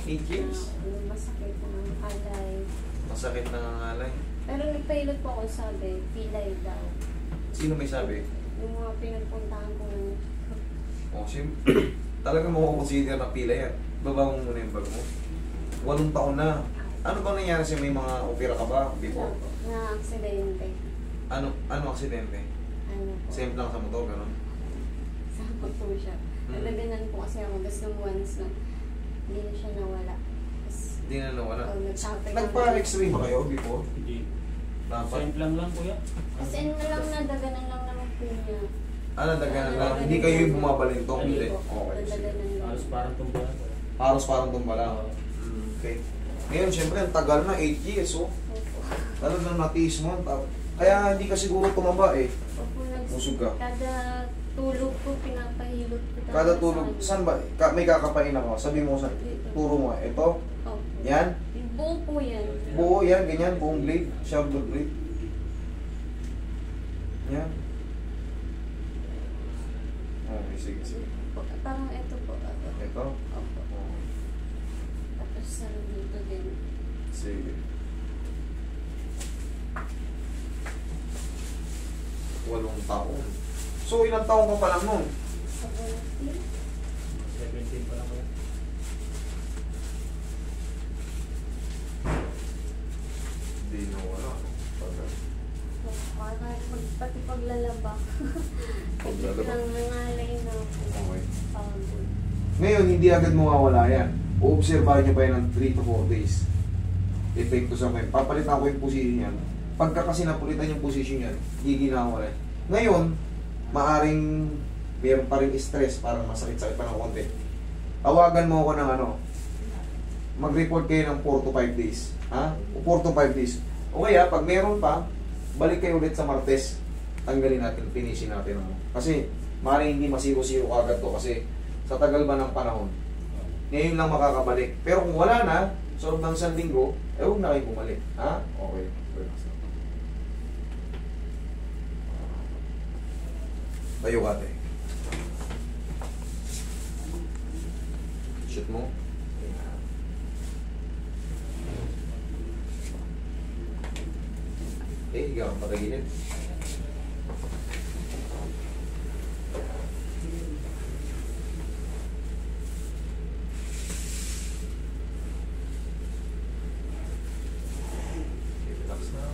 8 years? Masakit na ang alay. Masakit na ang alay. Pero nagpahilot po ako, sabi, pilay daw. Sino may sabi? Yung mga pinagpuntahan ko ng... O, talagang makukonsider na pila yan. Baba mo muna yung bag mo. 8 taon na. Ano bang nangyari sa'yo? May mga opera ka ba before? Na aksidente. Ano aksidente? Ano po? Same lang sa motor, gano'n? Sakot po siya. Nagaganan po kasi ako. Tapos nung once na, hindi na siya nawala. Hindi na nawala. Nagtapik. Nagpa-x-ray ba kayo before? Hindi. Dapat. Same lang kuya. Kasi ano lang na, daganan lang naman po niya. Nagaganan lang. Hindi kayo yung bumabalintong? Hindi. po. Okay. Daganan lang. Halos parang tumbulan. Halos parang tumba lang. Okay. Ngayon, syempre, ang tagal na, 8 years, oh. Opo. Talagang natiis mo. Kaya hindi ka siguro tumaba, eh. Opo, Busog ka. Kada tulog po, pinapahilot ko. Kada tulog, saan ba? May kakapain ako. Sabi mo, turo mo, ito, Opo. yan. Buo po yan. Buo yan, ganyan, buong blade, shoulder blade. Yan. Okay, sige, sige. Parang ito po. Ito? Opo. Okay. Tapos sa dito din. Sige. 8 taon. So, ilang taon ka pa lang nun? 17 pa lang kuya. Hindi na wala. Parang pati paglalaba. Paglalaba? Nang nangalay na ako. Okay. Pagod. Ngayon, hindi agad mawawala yan. Uobserbahan nyo pa yan ng 3 to 4 days. Epekto sa may. Papalitan ko yung position yan. Pagka kasi napulitan yung position yan, giginawa rin. Ngayon, maaring meron pa rin stress, parang masakit-sakit pa ng konti. Tawagan mo ako ng ano, mag-report kayo ng 4 to 5 days. Ha? O 4 to 5 days. O kaya, pag meron pa, balik kayo ulit sa Martes. Tanggalin natin, finishin natin. Kasi, maaaring hindi masiro-siro agad to kasi sa tagal ba ng panahon, ngayon lang makakabalik. Pero kung wala na, sa loob ng 1 linggo, huwag na kayo bumalik. Ha? Okay. Tayo ka, te. Shoot mo. Higa kang patagilid. Relax na.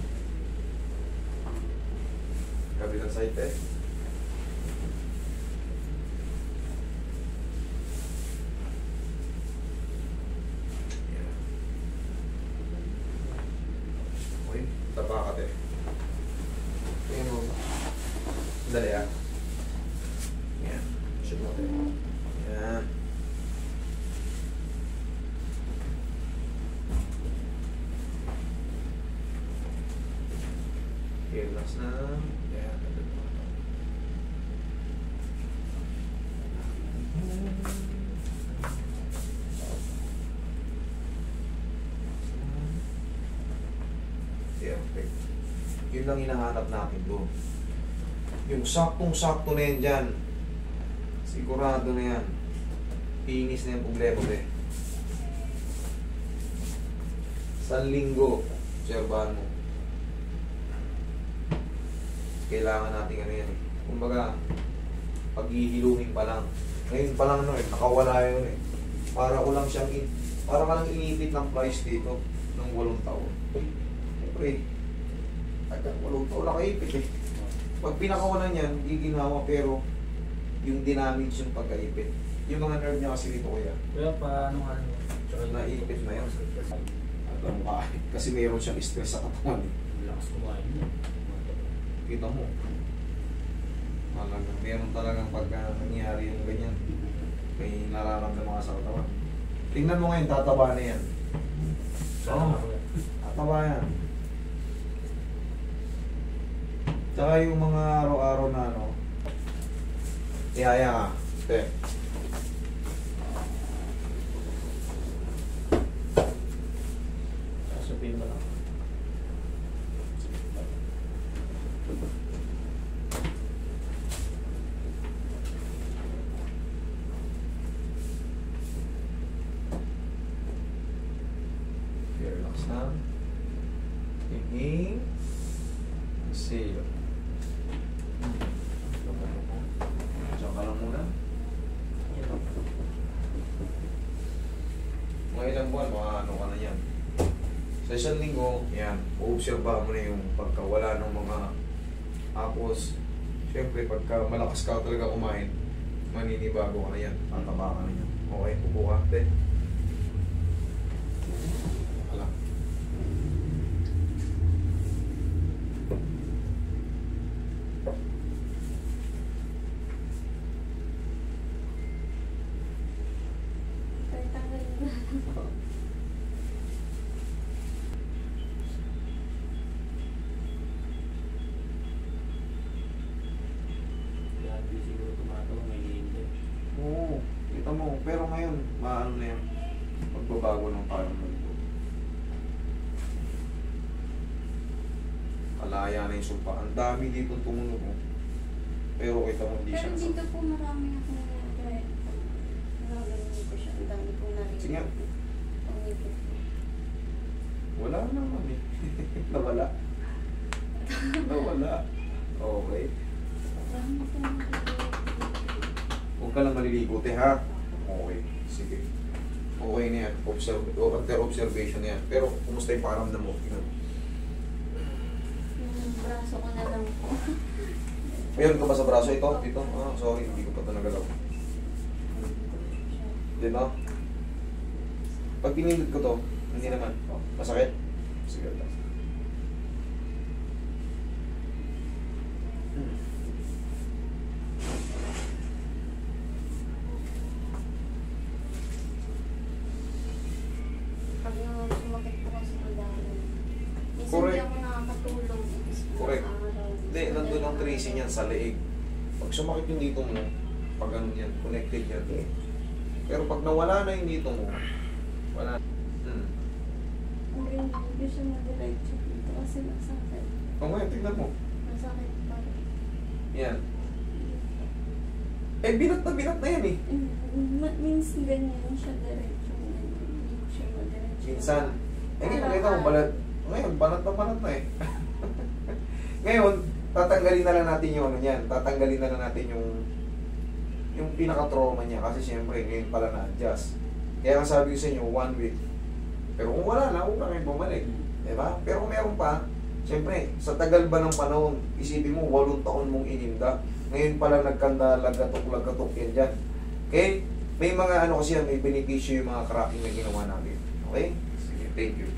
Kabilang side, te. Tapa ka, te. Tingnan mo. Dali, ah. Yan. Shoot mo, te. Yan. Okay, relax na. Yan. Perfect. Yun lang hinahanap natin doon. Yung saktong-sakto na yan dyan. Sigurado na yan. Pinis na yung problema mo, eh. 1 linggo, obserbahan mo. Kailangan natin ano yan, eh. Kumbaga, paghihiluhin pa lang. Ngayon pa lang, ano, eh, nakawala yun, eh. Para ko lang siyang, para ka lang inipit ng price dito ng 8 taon. Siyempre, agad 8 taon lang kaipit, eh. Pag pinakawalan yan, giginawa, pero yung dynamics yung pagkaipit. Yung mga nerve niya kasi dito, kuya. Kuya, paano nga nyo? Naipit na yan. Alam mo kahit. Kasi mayroon siyang stress sa katawan, eh. Lakas kumain mo. Kita mo. Meron talagang pagka nangyari yung ganyan. May nararamdaman ka sa katawan. Tingnan mo ngayon, tataba na yan. Oo. Tataba yan. Tsaka yung mga araw-araw na ano, ihaya ka. Te. Kasupin mo lang. Isa. Inhale. Exhale. Diyan ka lang muna. Mga ilang buwan, mga ano ka na yan. Sa isang linggo, yan, uobserbahan mo na yung pagkawala ng mga hapos. Siyempre, pagka malakas ka talaga kumain, maninibago ka na yan, tataba ka na yan. Okay, upo ka, te. Ala. Kaya tanggalin ko na lang po. Grabe siguro tumatawa, may hindi. Oo, kita mo. Pero ngayon, maano na yan. Magbabago ng parang mundo. Kalaya na yung sumpa. Ang dami dito tumunog mo. Pero kita mo, hindi siya Pero nasakit. dito po marami akong nag-drive. Nagaganyan ko siya. Ang dami pong narinig. Sige. Pangipit po. Wala naman eh. Nawala. Nawala. Okay. Marami pong narinig. Huwag ka lang maliligo, te, ha? Okay. Sige. Okay na yan. Under observation na yan. Pero, kumusta yung pakiramdam mo? Tingnan. Yung braso ko na lang po. Meron ka ba sa braso ito? Dito? Ah, sorry. Hindi ko pa ito nagalaw. Di ba? Pag pinindot ko to, hindi naman. Oh, masakit? Sige lang. Pag naman sumakit po kasi ko dahil. Minsan Correct. di ako nakakatulog. Correct. Hindi, nandun ang tracing yan sa leeg. Pag sumakit yung dito mo, pag ganun yan, connected yan. Pero pag nawala na yung dito mo, wala. Hindi siya madiretso dito kasi masakit. O ngayon, tignan mo. Masakit pa. Yan. Eh, binat na yan eh. Minsan ganyan siya diretso. Hindi ko siya madiretso. Minsan. Eh, ngayon, nakita mo, balat. Ngayon, banat na eh. Ngayon, tatanggalin na lang natin yung ano yan. Tatanggalin na lang natin yung pinaka-trauma niya. Kasi siyempre, ngayon pala na-adjust. Kaya nga sabi ko sa inyo, 1 week. Pero kung wala na, huwag na kayo bumalik. Diba? Pero kung meron pa, siyempre, sa tagal ba ng panahon, isipin mo, 8 taon mong ininda. Ngayon pala nagkanda, lagatok yan dyan. Okay? May mga ano kasi yan, may benepisyo yung mga cracking na ginawa namin. Okay? Sige, thank you.